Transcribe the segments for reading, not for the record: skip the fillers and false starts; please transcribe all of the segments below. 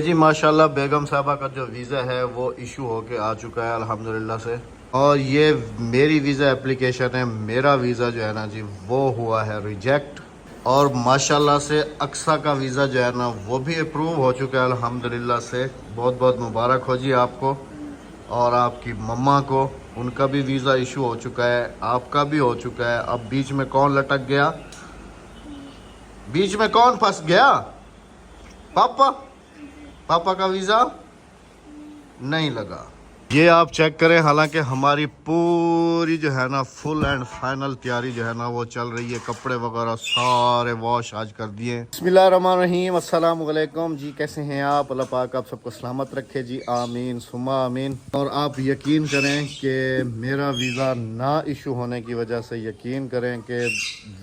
جی ماشاءاللہ بیگم صاحبہ کا جو ویزا ہے وہ ایشو ہو کے آ چکا ہے الحمدللہ سے، اور یہ میری ویزا اپلیکیشن ہے، میرا ویزا جو ہے نا جی وہ ہوا ہے ریجیکٹ، اور ماشاءاللہ سے اقصیٰ کا ویزا جو ہے نا وہ بھی اپروو ہو چکا ہے الحمدللہ سے۔ بہت بہت مبارک ہو جی آپ کو اور آپ کی مما کو، ان کا بھی ویزا ایشو ہو چکا ہے، آپ کا بھی ہو چکا ہے۔ اب بیچ میں کون لٹک گیا؟ بیچ میں کون پھنس گیا؟ پاپا پاپا کا ویزا نہیں لگا۔ یہ آپ چیک کریں، حالانکہ ہماری پوری جو ہے نا فل اینڈ فائنل تیاری جو ہے نا وہ چل رہی ہے، کپڑے وغیرہ سارے واش آج کر دیے۔ بسم اللہ الرحمن الرحیم، السلام علیکم جی، کیسے ہیں آپ؟ اللہ پاک آپ سب کو سلامت رکھے جی، آمین ثم آمین۔ اور آپ یقین کریں کہ میرا ویزا نہ ایشو ہونے کی وجہ سے یقین کریں کہ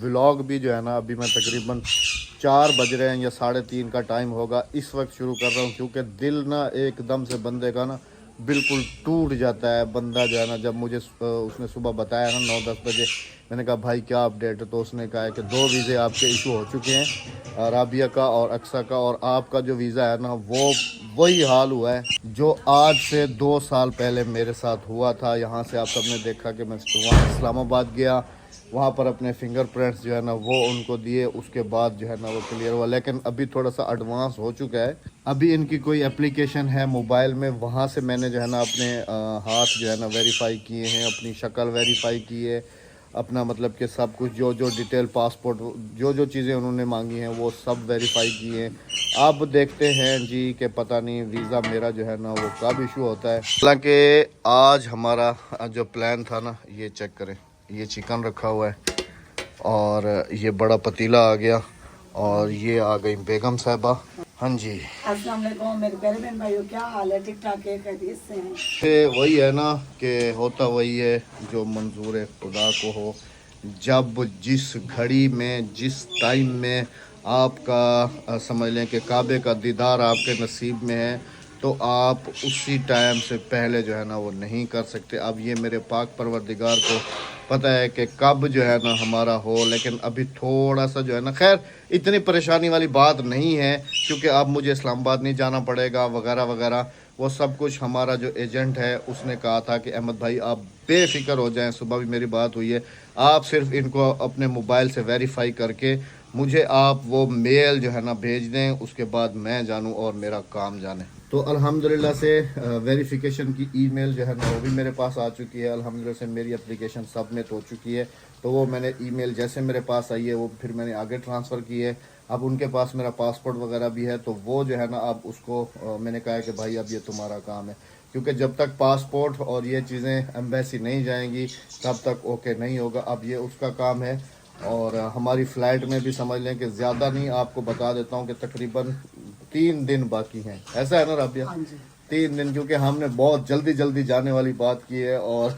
ولاگ بھی جو ہے نا ابھی میں تقریباً 4 بج رہے ہیں یا 3:30 کا ٹائم ہوگا، اس وقت شروع کر رہا ہوں، کیونکہ دل نا ایک دم سے بندے کا نا بالکل ٹوٹ جاتا ہے۔ بندہ جو ہے نا جب مجھے اس نے صبح بتایا نا 9-10 بجے، میں نے کہا بھائی کیا اپڈیٹ ہے، تو اس نے کہا ہے کہ 2 ویزے آپ کے ایشو ہو چکے ہیں، رابعہ کا اور اقصیٰ کا، اور آپ کا جو ویزا ہے نا وہ وہی حال ہوا ہے جو آج سے 2 سال پہلے میرے ساتھ ہوا تھا۔ یہاں سے آپ سب نے دیکھا کہ میں اسلام آباد گیا، وہاں پر اپنے فنگر پرنٹس جو ہے نا وہ ان کو دیے، اس کے بعد جو ہے نا وہ کلیئر ہوا، لیکن ابھی تھوڑا سا ایڈوانس ہو چکا ہے۔ ابھی ان کی کوئی اپلیکیشن ہے موبائل میں، وہاں سے میں نے جو ہے نا اپنے ہاتھ جو ہے نا ویریفائی کیے ہیں، اپنی شکل ویریفائی کی ہے، اپنا مطلب کہ سب کچھ جو ڈیٹیل پاسپورٹ جو چیزیں انہوں نے مانگی ہیں وہ سب ویریفائی کی ہیں۔ اب دیکھتے ہیں جی کہ پتہ نہیں ویزا میرا جو ہے نا وہ کب ایشو ہوتا ہے۔ حالانکہ آج ہمارا جو پلان تھا نا، یہ چیک کریں، یہ چکن رکھا ہوا ہے اور یہ بڑا پتیلا آ گیا، اور یہ آ گئی بیگم صاحبہ۔ ہاں جی السلام علیکم میرے پیارے بہن بھائیو، کیا حال ہے؟ ٹھیک ٹھاک ہے؟ خیریت سے ہیں؟ وہی ہے نا کہ ہوتا وہی ہے جو منظور خدا کو ہو۔ جب جس گھڑی میں جس ٹائم میں آپ کا سمجھ لیں کہ کعبے کا دیدار آپ کے نصیب میں ہے، تو آپ اسی ٹائم سے پہلے جو ہے نا وہ نہیں کر سکتے۔ اب یہ میرے پاک پروردگار کو پتہ ہے کہ کب جو ہے نا ہمارا ہو، لیکن ابھی تھوڑا سا جو ہے نا، خیر اتنی پریشانی والی بات نہیں ہے، کیونکہ اب مجھے اسلام آباد نہیں جانا پڑے گا وغیرہ وغیرہ، وہ سب کچھ ہمارا جو ایجنٹ ہے اس نے کہا تھا کہ احمد بھائی آپ بے فکر ہو جائیں، صبح بھی میری بات ہوئی ہے، آپ صرف ان کو اپنے موبائل سے ویریفائی کر کے مجھے آپ وہ میل جو ہے نا بھیج دیں، اس کے بعد میں جانوں اور میرا کام جانے۔ تو الحمدللہ سے ویریفیکیشن کی ای میل جو ہے نا وہ بھی میرے پاس آ چکی ہے، الحمدللہ سے میری اپلیکیشن سبمٹ ہو چکی ہے، تو وہ میں نے ای میل جیسے میرے پاس آئی ہے وہ پھر میں نے آگے ٹرانسفر کی ہے۔ اب ان کے پاس میرا پاسپورٹ وغیرہ بھی ہے، تو وہ جو ہے نا اب اس کو میں نے کہا ہے کہ بھائی اب یہ تمہارا کام ہے، کیونکہ جب تک پاسپورٹ اور یہ چیزیں ایمبیسی نہیں جائیں گی تب تک اوکے نہیں ہوگا، اب یہ اس کا کام ہے۔ اور ہماری فلائٹ میں بھی سمجھ لیں کہ زیادہ نہیں، آپ کو بتا دیتا ہوں کہ تقریباً 3 دن باقی ہیں، ایسا ہے نا رابعہ؟ 3 دن، کیونکہ ہم نے بہت جلدی جانے والی بات کی ہے، اور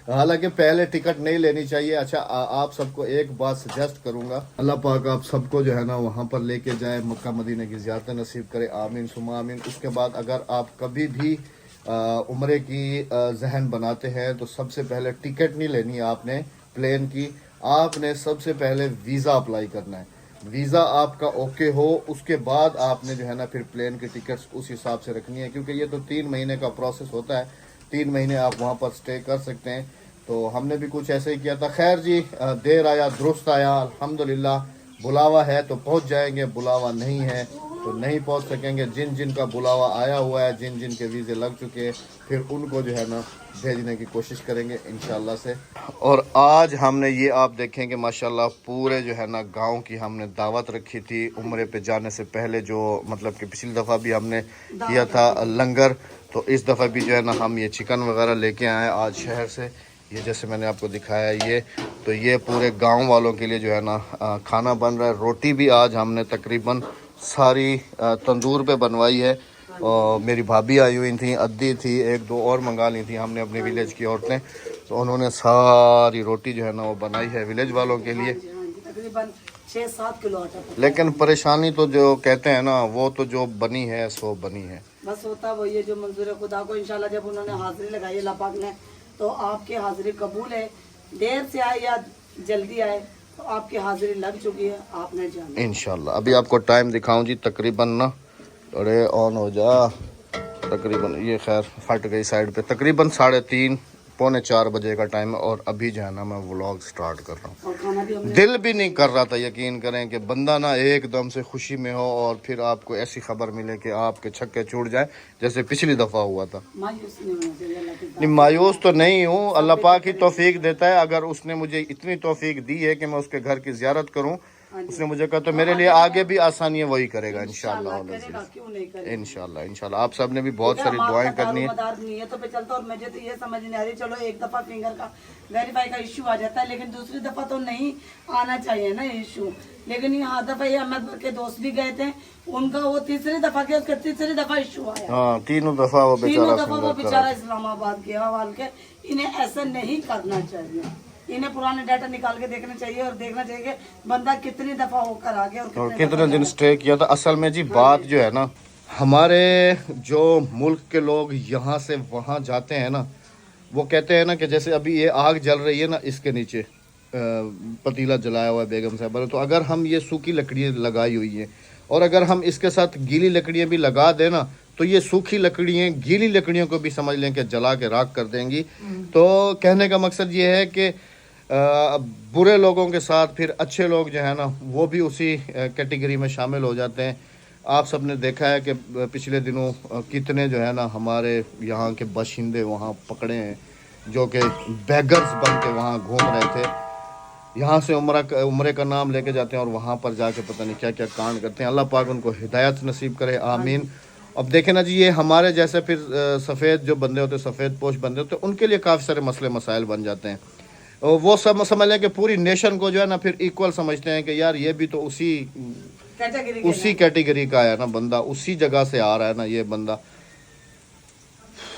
حالانکہ پہلے ٹکٹ نہیں لینی چاہیے۔ اچھا آپ سب کو ایک بات سجیسٹ کروں گا، اللہ پاک آپ سب کو جو ہے نا وہاں پر لے کے جائے، مکہ مدینہ کی زیارت نصیب کرے، آمین ثم آمین۔ اس کے بعد اگر آپ کبھی بھی عمرے کی ذہن بناتے ہیں تو سب سے پہلے ٹکٹ نہیں لینی آپ نے پلین کی، آپ نے سب سے پہلے ویزا اپلائی کرنا ہے۔ ویزا آپ کا اوکے ہو، اس کے بعد آپ نے جو ہے نا پھر پلین کی ٹکٹس اس حساب سے رکھنی ہے، کیونکہ یہ تو 3 مہینے کا پروسیس ہوتا ہے، 3 مہینے آپ وہاں پر سٹے کر سکتے ہیں۔ تو ہم نے بھی کچھ ایسے ہی کیا تھا۔ خیر جی، دیر آیا درست آیا، الحمدللہ۔ بلاوا ہے تو پہنچ جائیں گے، بلاوا نہیں ہے تو نہیں پہنچ سکیں گے۔ جن جن کا بلاوا آیا ہوا ہے، جن جن کے ویزے لگ چکے ہیں، پھر ان کو جو ہے نا بھیجنے کی کوشش کریں گے انشاءاللہ سے۔ اور آج ہم نے یہ آپ دیکھیں کہ ماشاءاللہ پورے جو ہے نا گاؤں کی ہم نے دعوت رکھی تھی عمرے پہ جانے سے پہلے، جو مطلب کہ پچھلی دفعہ بھی ہم نے کیا تھا لنگر، تو اس دفعہ بھی جو ہے نا ہم یہ چکن وغیرہ لے کے آئے آج شہر سے، یہ جیسے میں نے آپ کو دکھایا یہ، تو یہ پورے گاؤں والوں کے لیے جو ہے نا کھانا بن رہا ہے۔ روٹی بھی آج ہم نے تقریباً ساری تندور پہ بنوائی ہے، اور میری بھابھی آئی ہوئی تھیں، ادی تھی، 1-2 اور منگا لی تھیں ہم نے اپنے ولیج کی عورتیں، تو انہوں نے ساری روٹی جو ہے نا وہ بنائی ہے ولیج والوں کے لیے۔ تقریباً 6-7 کلو آٹا پڑتا ہے۔ لیکن پریشانی تو جو کہتے ہیں نا وہ تو جو بنی ہے سو بنی ہے، بس ہوتا وہ یہ جو منظور خدا کو، انشاءاللہ جب انہوں نے حاضری لگائی اللہ پاک نے، تو آپ کی حاضری قبول ہے، دیر سے آئے یا جلدی آئے تو آپ کی حاضری لگ چکی ہے، آپ نے جانا۔ انشاءاللہ۔ ابھی آپ کو ٹائم دکھاؤں جی، تقریباً نا अरे ऑन हो जा। तकरीबन ये खैर फट गई साइड पे। तकरीबन 3:30 पौने 4 बजे का टाइम है और अभी जो है ना मैं व्लॉग स्टार्ट कर रहा हूँ। और खाना भी हमने दिल भी नहीं कर रहा था, यकीन करें कि बंदा ना एकदम से खुशी में हो और फिर आपको ऐसी खबर मिले कि आपके छक्के छूट जाए जैसे पिछली दफ़ा हुआ था। मायूस नहीं होना चाहिए अल्लाह की नहीं, मायूस तो नहीं हूँ, अल्लाह पाक ही तौफीक देता है। अगर उसने मुझे इतनी तौफीक दी है कि मैं उसके घर की ज़ियारत करूँ, उसने मुझे कहा तो मेरे लिए आगे भी आसानियाँ वही करेगा इंशाल्लाह। करेगा, क्यों नहीं करेगा। इंशाल्लाह आप सब ने भी बहुत सारी दुआएं करनी है। मदार नियतों पे चलता और मुझे तो ये समझ नहीं आ रही, चलो एक दफा फिंगर का वेरीफाई का इश्यू आ जाता है, लेकिन दूसरी दफा तो नहीं आना चाहिए ना इश्यू। लेकिन ये दफा ये अहमद के दोस्त भी गए थे, उनका वो तीसरी दफा गया, उसका तीसरी दफा इश्यू आया। हाँ, तीनों दफा वो बेचारा इस्लामाबाद गया हवाल के। इन्हें ऐसा नहीं करना चाहिए, इन्हें पुराने डाटा निकाल के देखना चाहिए और देखना चाहिए कि बंदा कितनी दफा होकर आ गया और कितने दिन स्टे किया था। असल में जी बात जो है ना, हमारे जो मुल्क के लोग यहाँ से वहाँ जाते हैं ना, वो कहते हैं ना कि जैसे अभी ये आग जल रही है ना, इसके नीचे पतीला जलाया हुआ है बेगम साहब ने, तो अगर हम ये सूखी लकड़ियाँ लगाई हुई हैं और अगर हम इसके साथ गीली लकड़ियाँ भी लगा दें ना, तो ये सूखी लकड़ियाँ गीली लकड़ियों को भी समझ लें कि जला के राख कर देंगी। तो कहने का मकसद ये है कि बुरे लोगों के साथ फिर अच्छे लोग जो है ना वो भी उसी कैटेगरी में शामिल हो जाते हैं। आप सब ने देखा है कि पिछले दिनों कितने जो है ना हमारे यहाँ के बाशिंदे वहाँ पकड़े हैं जो कि बेगर्स बन के वहाँ घूम रहे थे। यहाँ से उम्रे का नाम लेके जाते हैं और वहाँ पर जाके पता नहीं क्या क्या कांड करते हैं। अल्लाह पाक उनको हिदायत नसीब करे, आमीन। अब देखें ना जी, ये हमारे जैसे फिर सफ़ेद जो बंदे होते हैं, सफ़ेद पोश बंदे होते हैं, उनके लिए काफ़ी सारे मसले मसाइल बन जाते हैं। वो सब समझ लें कि पूरी नेशन को जो है ना फिर इक्वल समझते हैं कि यार ये भी तो उसी कैटेगरी का है ना बंदा, उसी जगह से आ रहा है ना ये बंदा।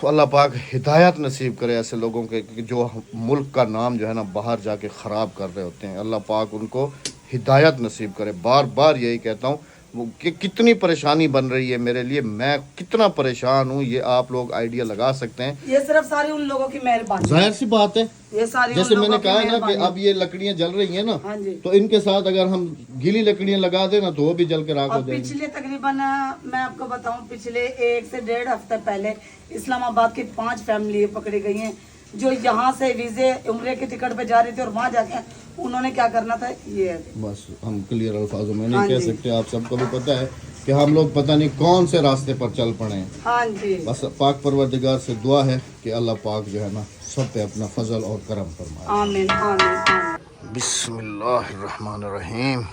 अल्लाह पाक हिदायत नसीब करे ऐसे लोगों के जो मुल्क का नाम जो है ना बाहर जाके ख़राब कर रहे होते हैं। अल्लाह पाक उनको हिदायत नसीब करे। बार बार यही कहता हूँ कि कितनी परेशानी बन रही है मेरे लिए, मैं कितना परेशान हूँ, ये आप लोग आइडिया लगा सकते हैं। ये सिर्फ सारी उन लोगों की मेहरबानी, जाहिर सी बात है। ये सारी जैसे मैंने कहा ना कि अब ये लकड़ियां जल रही हैं ना, तो इनके साथ अगर हम गीली लकड़ियां लगा दें ना तो वो भी जल के राख हो जाएंगी। पिछले तकरीबन मैं आपको बताऊं, पिछले 1 से 1.5 हफ्ते पहले इस्लामाबाद की 5 फैमिली पकड़ी गई हैं जो यहाँ से वीजे उम्रे की टिकट पे जा रही थी और वहाँ जाके उन्होंने क्या करना था ये है। बस हम क्लियर अल्फाजों में नहीं कह सकते, आप सबको भी पता है कि हम लोग पता नहीं कौन से रास्ते पर चल पड़े हैं। हाँ जी, बस पाक परवरदिगार से दुआ है कि अल्लाह पाक जो है ना सब पे अपना फजल और करम फरमाए। आमीन आमीन। बिस्मिल्लाहिर्रहमानिर्रहीम।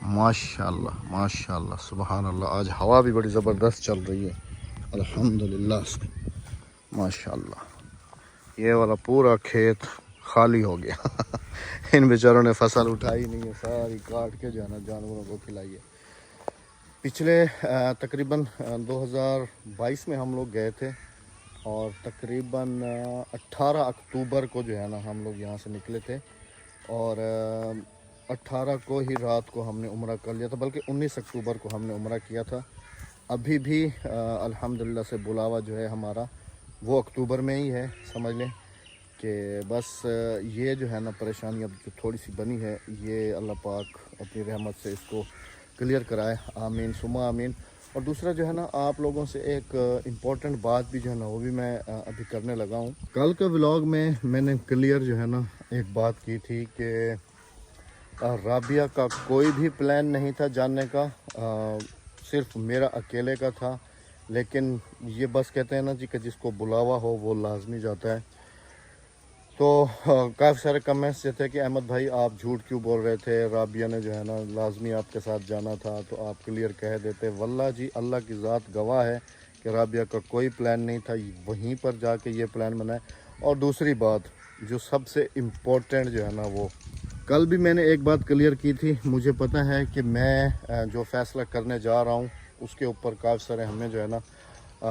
माशाल्लाह माशाल्लाह सुबहान अल्लाह। आज हवा भी बड़ी ज़बरदस्त चल रही है अल्हम्दुलिल्लाह से, माशाल्लाह। ये वाला पूरा खेत खाली हो गया इन बेचारों ने फसल उठाई नहीं है, सारी काट के जो है ना जानवरों को खिलाई है। पिछले तकरीबन 2022 में हम लोग गए थे और तकरीबन 18 अक्टूबर को जो है ना हम लोग यहाँ से निकले थे और 18 को ही रात को हमने उम्रा कर लिया था, बल्कि 19 अक्टूबर को हमने उम्रा किया था। अभी भी अल्हम्दुलिल्लाह से बुलावा जो है हमारा वो अक्टूबर में ही है। समझ लें कि बस ये जो है ना परेशानी अब जो थोड़ी सी बनी है, ये अल्लाह पाक अपनी रहमत से इसको क्लियर कराए, आमीन सुमा आमीन। और दूसरा जो है ना आप लोगों से एक इम्पॉर्टेंट बात भी जो है ना वो भी मैं अभी करने लगा हूँ। कल के व्लॉग में मैंने क्लियर जो है ना एक बात की थी कि राबिया का कोई भी प्लान नहीं था जानने का, सिर्फ मेरा अकेले का था। लेकिन ये बस कहते हैं ना जी कि जिसको बुलावा हो वो लाजमी जाता है। तो काफ़ी सारे कमेंट्स ये थे कि अहमद भाई आप झूठ क्यों बोल रहे थे, राबिया ने जो है ना लाजमी आपके साथ जाना था तो आप क्लियर कह देते। वल्लाह जी अल्लाह की ज़ात गवाह है कि राबिया का कोई प्लान नहीं था, वहीं पर जाके ये प्लान बनाए। और दूसरी बात जो सबसे इम्पोर्टेंट जो है ना, वो कल भी मैंने एक बात क्लियर की थी, मुझे पता है कि मैं जो फ़ैसला करने जा रहा हूँ उसके ऊपर काफ़ी सारे हमें जो है ना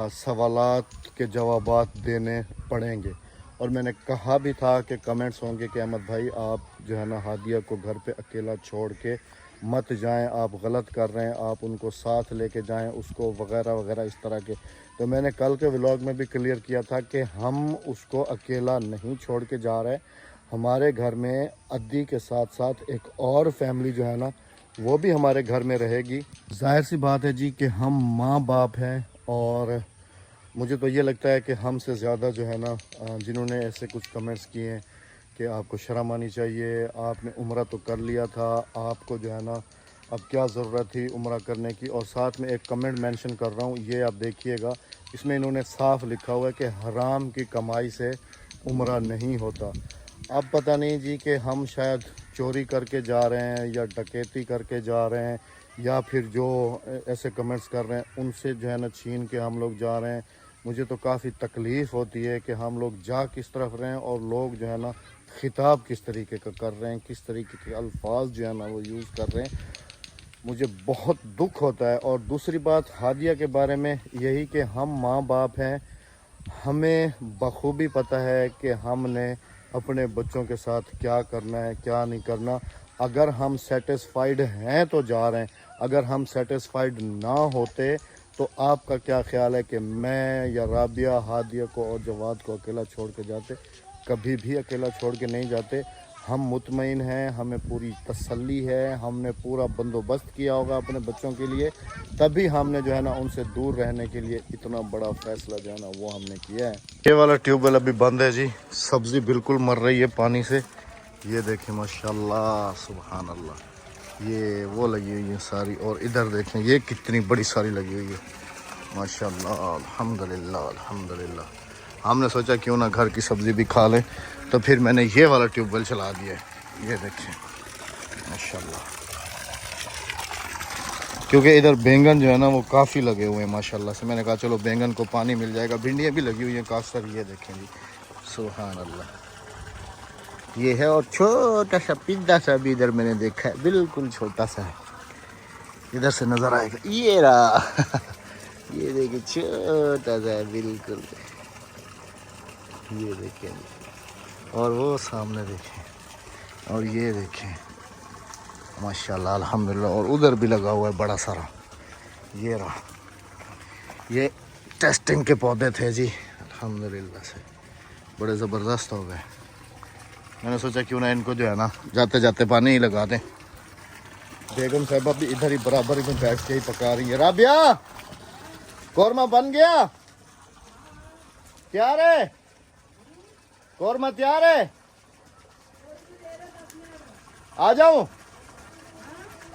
सवालात के जवाबात देने पड़ेंगे। और मैंने कहा भी था कि कमेंट्स होंगे कि अहमद भाई आप जो है ना हादिया को घर पे अकेला छोड़ के मत जाएं, आप गलत कर रहे हैं, आप उनको साथ लेके जाएं उसको वगैरह वगैरह इस तरह के। तो मैंने कल के व्लॉग में भी क्लियर किया था कि हम उसको अकेला नहीं छोड़ के जा रहे, ہمارے گھر میں ادی کے ساتھ ساتھ ایک اور فیملی جو ہے نا وہ بھی ہمارے گھر میں رہے گی. ظاہر سی بات ہے جی کہ ہم ماں باپ ہیں اور مجھے تو یہ لگتا ہے کہ ہم سے زیادہ جو ہے نا جنہوں نے ایسے کچھ کمنٹس کیے ہیں کہ آپ کو شرم آنی چاہیے, آپ نے عمرہ تو کر لیا تھا, آپ کو جو ہے نا اب کیا ضرورت تھی عمرہ کرنے کی. اور ساتھ میں ایک کمنٹ مینشن کر رہا ہوں, یہ آپ دیکھیے گا, اس میں انہوں نے صاف لکھا ہوا ہے کہ حرام کی کمائی سے عمرہ نہیں ہوتا. اب پتہ نہیں جی کہ ہم شاید چوری کر کے جا رہے ہیں یا ڈکیتی کر کے جا رہے ہیں یا پھر جو ایسے کمنٹس کر رہے ہیں ان سے جو ہے نا چھین کے ہم لوگ جا رہے ہیں. مجھے تو کافی تکلیف ہوتی ہے کہ ہم لوگ جا کس طرف رہے ہیں اور لوگ جو ہے نا خطاب کس طریقے کا کر رہے ہیں, کس طریقے کے الفاظ جو ہے نا وہ یوز کر رہے ہیں. مجھے بہت دکھ ہوتا ہے. اور دوسری بات ہادیہ کے بارے میں یہی کہ ہم ماں باپ ہیں, ہمیں بخوبی پتہ ہے کہ ہم نے اپنے بچوں کے ساتھ کیا کرنا ہے کیا نہیں کرنا. اگر ہم سیٹسفائیڈ ہیں تو جا رہے ہیں, اگر ہم سیٹسفائیڈ نہ ہوتے تو آپ کا کیا خیال ہے کہ میں یا رابعہ ہادیہ کو اور جواد کو اکیلا چھوڑ کے جاتے؟ کبھی بھی اکیلا چھوڑ کے نہیں جاتے. ہم مطمئن ہیں, ہمیں پوری تسلی ہے, ہم نے پورا بندوبست کیا ہوگا اپنے بچوں کے لیے, تبھی ہم نے جو ہے نا ان سے دور رہنے کے لیے اتنا بڑا فیصلہ جو ہے نا وہ ہم نے کیا ہے. یہ والا ٹیوب ویل ابھی بند ہے جی, سبزی بالکل مر رہی ہے پانی سے. یہ دیکھیں ماشاءاللہ سبحان اللہ, یہ وہ لگی ہوئی ہے ساری, اور ادھر دیکھیں یہ کتنی بڑی ساری لگی ہوئی ہے ماشاءاللہ. الحمدللہ الحمدللہ. ہم نے سوچا کیوں نہ گھر کی سبزی بھی کھا لیں, تو پھر میں نے یہ والا ٹیوب ویل چلا دیا ہے. یہ دیکھیں ماشاءاللہ, کیونکہ ادھر بینگن جو ہے نا وہ کافی لگے ہوئے ہیں ماشاءاللہ سے. میں نے کہا چلو بینگن کو پانی مل جائے گا. بھنڈیاں بھی لگی ہوئی ہیں کافی ساری. یہ دیکھیں جی سبحان اللہ. یہ ہے, اور چھوٹا سا پندا سا بھی ادھر میں نے دیکھا ہے, بالکل چھوٹا سا ہے, ادھر سے نظر آئے گا. یہ رہا یہ دیکھیں چھوٹا سا ہے بالکل. یہ دیکھیں, اور وہ سامنے دیکھیں, اور یہ دیکھیں ماشاءاللہ الحمدللہ. اور ادھر بھی لگا ہوا ہے بڑا سارا. یہ رہا, یہ ٹیسٹنگ کے پودے تھے جی الحمدللہ سے, بڑے زبردست ہو گئے. میں نے سوچا کیوں نہ ان کو جو ہے نا جاتے جاتے پانی ہی لگا دیں. بیگم صاحبہ بھی ادھر ہی برابر ہی میں بیٹھ کے ہی پکا رہی ہے. رابعہ قورمہ بن گیا, تیار ہے قورمہ, تیار ہے, آ جاؤں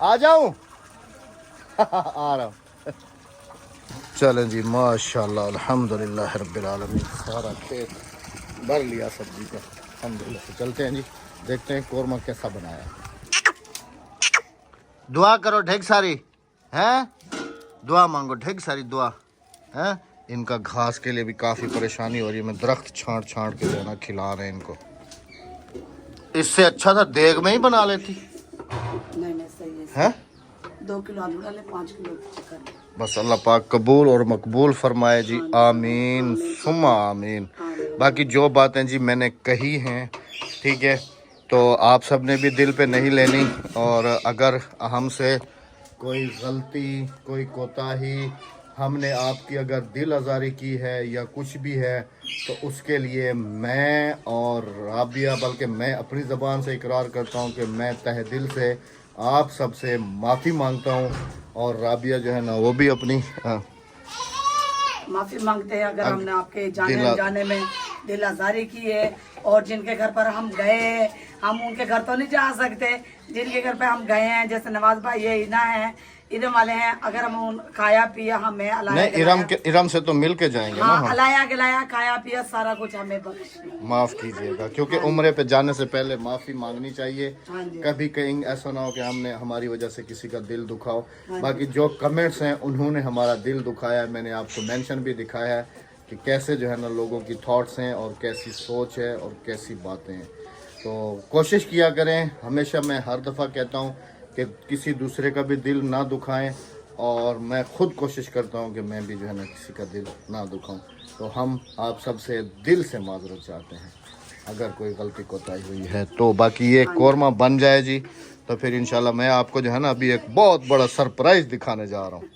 آ جاؤں آ رہا ہوں. چلیں جی ماشاءاللہ الحمدللہ رب العالمین, سارا کھیت بھر لیا سبزی کا الحمدللہ. چلتے ہیں جی, دیکھتے ہیں قورمہ کیسا بنایا. دعا کرو ڈھیک ساری ہیں, دعا مانگو ڈھیک ساری دعا ہیں. ان کا گھاس کے لیے بھی کافی پریشانی ہو رہی ہے. میں درخت چھانٹ چھانٹ کے جو ہے نا کھلا رہے ہیں ان کو. اس سے اچھا تھا دیگ میں ہی بنا لیتی. نہیں صحیح ہے. ہیں 2 کلو آلو ڈالے, 5 کلو چکن. بس اللہ پاک قبول اور مقبول فرمائے جی, آمین ثم آمین. باقی جو باتیں جی میں نے کہی ہیں ٹھیک ہے, تو آپ سب نے بھی دل پہ نہیں لینی. اور اگر ہم سے کوئی غلطی کوئی کوتاہی ہم نے آپ کی اگر دل آزاری کی ہے یا کچھ بھی ہے, تو اس کے لیے میں اور رابعہ, بلکہ میں اپنی زبان سے اقرار کرتا ہوں کہ میں تہ دل سے آپ سب سے معافی مانگتا ہوں. اور رابعہ جو ہے نا وہ بھی اپنی معافی مانگتے ہیں اگر ہم نے آپ کے جانے جانے میں دل آزاری کی ہے. اور جن کے گھر پر ہم گئے, ہم ان کے گھر تو نہیں جا سکتے, جن کے گھر پہ ہم گئے ہیں جیسے نواز بھائی ہے, اینا ہے, ارم والے ہیں, اگر ہم کھایا پیا ہمیں نہیں, ارم سے تو مل کے جائیں گے نا, ہاں الایا گلایا کھایا پیا سارا کچھ ہمیں بخش معاف کیجیے گا, کیونکہ عمرے پہ جانے سے پہلے معافی مانگنی چاہیے. ہاں جی. کبھی کہیں ایسا نہ ہو کہ ہم نے ہماری وجہ سے کسی کا دل دکھاؤ. باقی جو کمنٹس ہیں انہوں نے ہمارا دل دکھایا ہے. میں نے آپ کو مینشن بھی دکھایا ہے کہ کیسے جو ہے نا لوگوں کی تھاٹس ہیں اور کیسی سوچ ہے اور کیسی باتیں ہیں. تو کوشش کیا کریں, ہمیشہ میں ہر دفعہ کہتا ہوں کہ کسی دوسرے کا بھی دل نہ دکھائیں, اور میں خود کوشش کرتا ہوں کہ میں بھی جو ہے نا کسی کا دل نہ دکھاؤں. تو ہم آپ سب سے دل سے معذرت چاہتے ہیں اگر کوئی غلطی کوتاہی ہوئی ہے تو. باقی یہ قورمہ بن جائے جی تو پھر انشاءاللہ میں آپ کو جو ہے نا ابھی ایک بہت بڑا سرپرائز دکھانے جا رہا ہوں.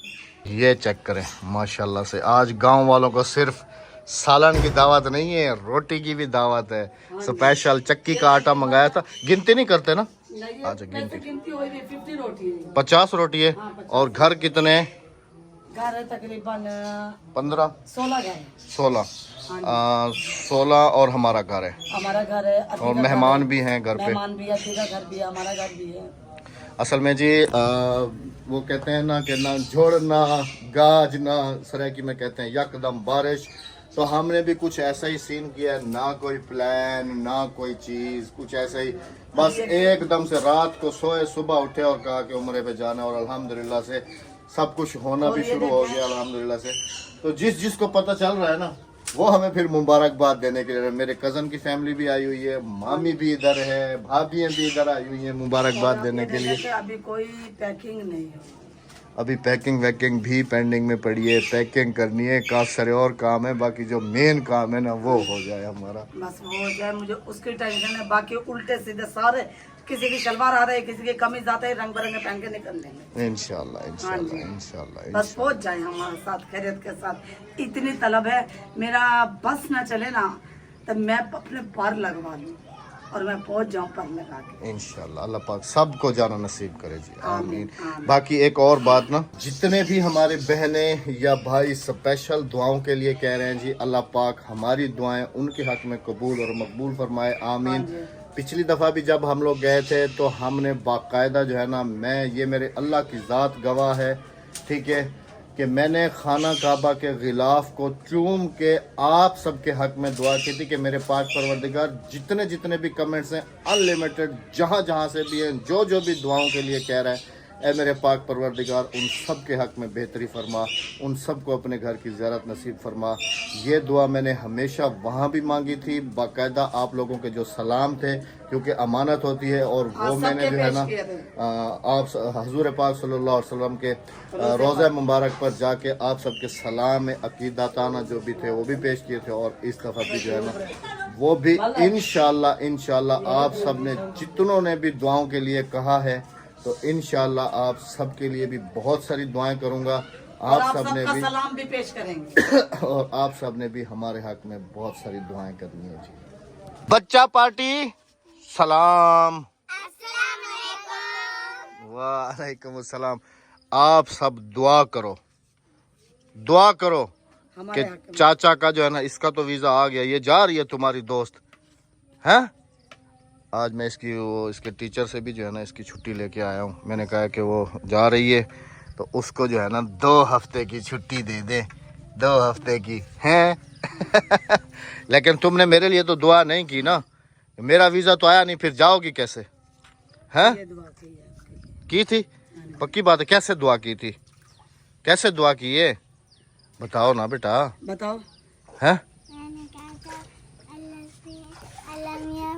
یہ چیک کریں ماشاءاللہ سے, آج گاؤں والوں کو صرف सालन की दावत नहीं है, रोटी की भी दावत है। स्पेशल चक्की का आटा मंगाया था। गिनती नहीं करते ना? अच्छा, गिनती हुई 50 रोटी है। 50 रोटी है। और घर कितने? घर है तकरीबन 15 16 घर है। 16 16 और हमारा घर है। हमारा घर है। और मेहमान भी हैं घर पे। मेहमान भी है, अति का घर भी है, हमारा घर भी है। असल में जी वो कहते हैं ना कि ना झोड़ ना गाज ना सरायकी में कहते हैं यकदम बारिश। तो हमने भी कुछ ऐसा ही सीन किया, ना कोई प्लान ना कोई चीज़, कुछ ऐसा ही बस एकदम से रात को सोए, सुबह उठे और कहा कि उम्रे पे जाना, और अल्हम्दुलिल्लाह से सब कुछ होना भी शुरू हो गया अल्हम्दुलिल्लाह से। तो जिस जिसको पता चल रहा है ना, वो हमें फिर मुबारकबाद देने के लिए, मेरे कज़न की फैमिली भी आई हुई है, मामी भी इधर है, भाभियाँ भी इधर आई हुई हैं मुबारकबाद देने के लिए। अभी कोई पैकिंग नहीं है, अभी पैकिंग वैकिंग भी पेंडिंग में पड़ी है, पैकिंग करनी है, काफ़ी सारे और काम है, बाकी जो मेन काम है ना वो हो जाए हमारा, बस वो हो जाए, मुझे उसकी टेंशन है। बाकी उल्टे सीधे सारे, किसी की शलवार आ रही है, किसी की कमीज आता है, रंग बिरंगे पहन के निकल लेंगे इंशाल्लाह इंशाल्लाह इंशाल्लाह। बस पहुंच जाए हमारे साथ खैरियत के साथ। इतनी तलब है, मेरा बस ना चले ना तो मैं अपने पार लगवा लूँ और मैं पहुंच जाऊं पर लगा के इंशाल्लाह। अल्लाह पाक सबको जाना नसीब करे जी, आमीन। आमीन। बाकी एक और बात ना, जितने भी हमारे बहनें या भाई स्पेशल दुआओं के लिए कह रहे हैं जी, अल्लाह पाक हमारी दुआएं उनके हक में कबूल और मकबूल फरमाए, आमीन। पिछली दफ़ा भी जब हम लोग गए थे तो हमने बाकायदा जो है ना, मैं ये मेरे अल्लाह की ज़ात गवाह है, ठीक है, कि मैंने खाना काबा के गिलाफ को चूम के आप सबके हक में दुआ की थी कि मेरे पाक परवरदिगार जितने जितने भी कमेंट्स हैं अनलिमिटेड, जहाँ जहाँ से भी हैं, जो जो भी दुआओं के लिए कह रहा है, ए मेरे पाक परवरदिगार उन सब के हक में बेहतरी फरमा, उन सब को अपने घर की ज़ियारत नसीब फरमा। ये दुआ मैंने हमेशा वहाँ भी मांगी थी, बाकायदा आप लोगों के जो सलाम थे, क्योंकि अमानत होती है, और वो मैंने जो है ना आप हजूर पाक सल्लल्लाहु अलैहि वसल्लम के रोज़ा मुबारक पर जाके आप सबके सलाम अकीदताना जो भी थे वो भी पेश किए थे, और इस दफ़ा भी जो है ना वो भी इंशाल्लाह इंशाल्लाह आप सब ने जितनों ने भी दुआओं के लिए कहा है, तो इंशाल्लाह आप सब के लिए भी बहुत सारी दुआएं करूंगा, आप सब ने भी सलाम भी पेश करेंगे और आप सब ने भी हमारे हक में बहुत सारी दुआएं करनी है जी। बच्चा पार्टी सलाम, वालेकुम अस्सलाम। आप सब दुआ करो, दुआ करो कि चाचा का जो है ना, इसका तो वीज़ा आ गया, ये जा रही है तुम्हारी दोस्त है। आज मैं इसके टीचर से भी जो है ना इसकी छुट्टी लेके आया हूँ। मैंने कहा कि वो जा रही है तो उसको जो है ना 2 हफ्ते की छुट्टी दे दे, 2 हफ्ते की हैं लेकिन तुमने मेरे लिए तो दुआ नहीं की ना, मेरा वीज़ा तो आया नहीं, फिर जाओगी कैसे हैं? की थी पक्की बात है, कैसे दुआ की थी, कैसे दुआ की है बताओ ना बेटा, बताओ हैं?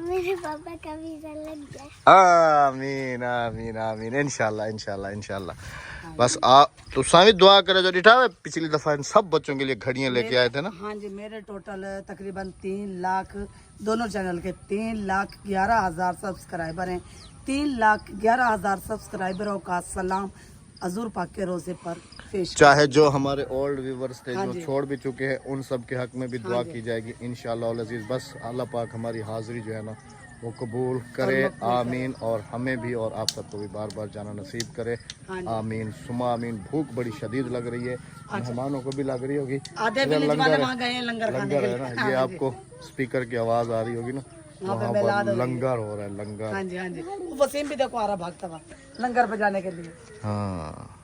मेरे पापा का वीज़ा लग जाए, आमीन आमीन आमीन, इंशाल्लाह इंशाल्लाह इंशाल्लाह। बस आप तो स्वामी दुआ करे जो डिठा है। पिछली दफा इन सब बच्चों के लिए घड़ियां लेके आए थे ना। हाँ जी, मेरे टोटल तकरीबन 3 लाख दोनों चैनल के 3,11,000 सब्सक्राइबर हैं। 3,11,000 सब्सक्राइबरों का सलाम हजूर पाक के रोजे पर पेश, चाहे जो हमारे ओल्ड व्यूवर्स थे जो छोड़ भी चुके हैं, उन सब के हक में भी दुआ की जाएगी इंशाल्लाह अज़ीज़। बस अल्लाह पाक हमारी हाजिरी जो है ना वो कबूल करे, आमीन। और हमें भी और आप सबको भी बार बार जाना नसीब करे, आमीन सुमा आमीन। भूख बड़ी शदीद लग रही है, मेहमानों को भी लग रही होगी, लंगर है ना, ये आपको स्पीकर की आवाज़ आ रही होगी ना, वहाँ पर लंगर हो रहा है, लंगर। हाँ जी हाँ जी, वसीम भी देखो आ रहा भागता हुआ लंगर बजाने के लिए। हाँ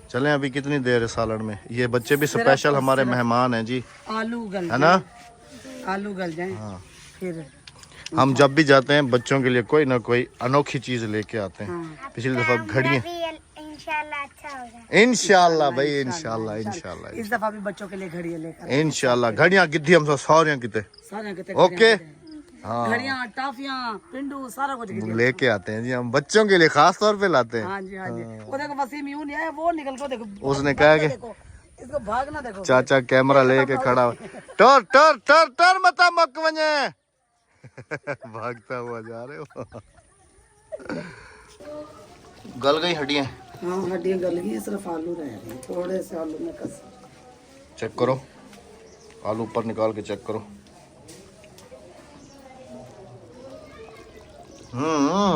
चलें, अभी कितनी देर है सालन में। ये बच्चे भी स्पेशल हमारे मेहमान हैं जी, आलू गल है ना, आलू गल जाए। हाँ। फिर हम जब भी जाते हैं बच्चों के लिए कोई ना कोई अनोखी चीज लेके आते हैं। पिछली दफा घड़ियां, इंशाल्लाह अच्छा होगा, इंशाल्लाह भाई इंशाल्लाह इंशाल्लाह इस दफा भी बच्चों के लिए घड़ियां लेकर इंशाल्लाह। घड़ियां गिद्धी हम सारे किते ओके, हाँ घड़ियां टाफियां पिंडू सारा कुछ लेके आते हैं जी, हम बच्चों के लिए खास तौर पे लाते हैं। हाँ जी हाँ जी। वो देखो वसीम यूं नहीं आया, वो निकल को देखो, उसने कहा कि इसको भागना देखो, चाचा कैमरा लेके खड़ा हो, टर टर टर टर मता मक वने भागता हुआ जा रहे हो। गल गई हड्डियां, हाँ हड्डियां गल गई, सिर्फ आलू रह गए, थोड़े से आलू में कस चेक करो। आलू ऊपर निकाल के चेक करो।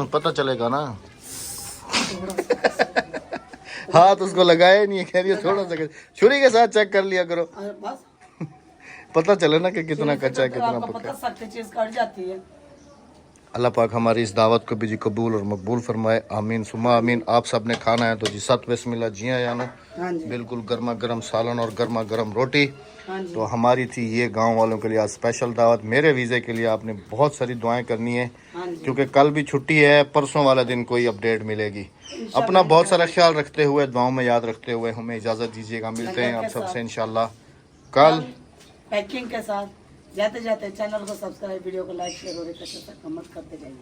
पता चलेगा ना। हाथ उसको लगाया नहीं है, कह रही है थोड़ा सा छुरी के साथ चेक कर लिया करो, और बस पता चले ना कि कितना कच्चा है कितना आपको पका पता है। सकती चीज कट जाती है। अल्लाह पाक हमारी इस दावत को भी जी कबूल और मकबूल फरमाए, आमीन सुमा आमीन। आप सब ने खाना है तो जी सत बिस्मिल्लाह जी आयानो, हाँ जी, बिल्कुल गर्मा गर्म सालन और गर्मा गर्म रोटी। हाँ जी, तो हमारी थी ये गांव वालों के लिए आज स्पेशल दावत। मेरे वीज़े के लिए आपने बहुत सारी दुआएं करनी है, हाँ जी। क्योंकि कल भी छुट्टी है, परसों वाला दिन कोई अपडेट मिलेगी। अपना बहुत सारा ख्याल रखते हुए, दुआओं में याद रखते हुए हमें इजाज़त दीजिएगा। मिलते हैं आप सबसे इंशाल्लाह कल। पैकिंग के साथ जाते जाते चैनल को सब्सक्राइब, वीडियो को लाइक शेयर और एक अच्छा सा कमेंट करते जाइए।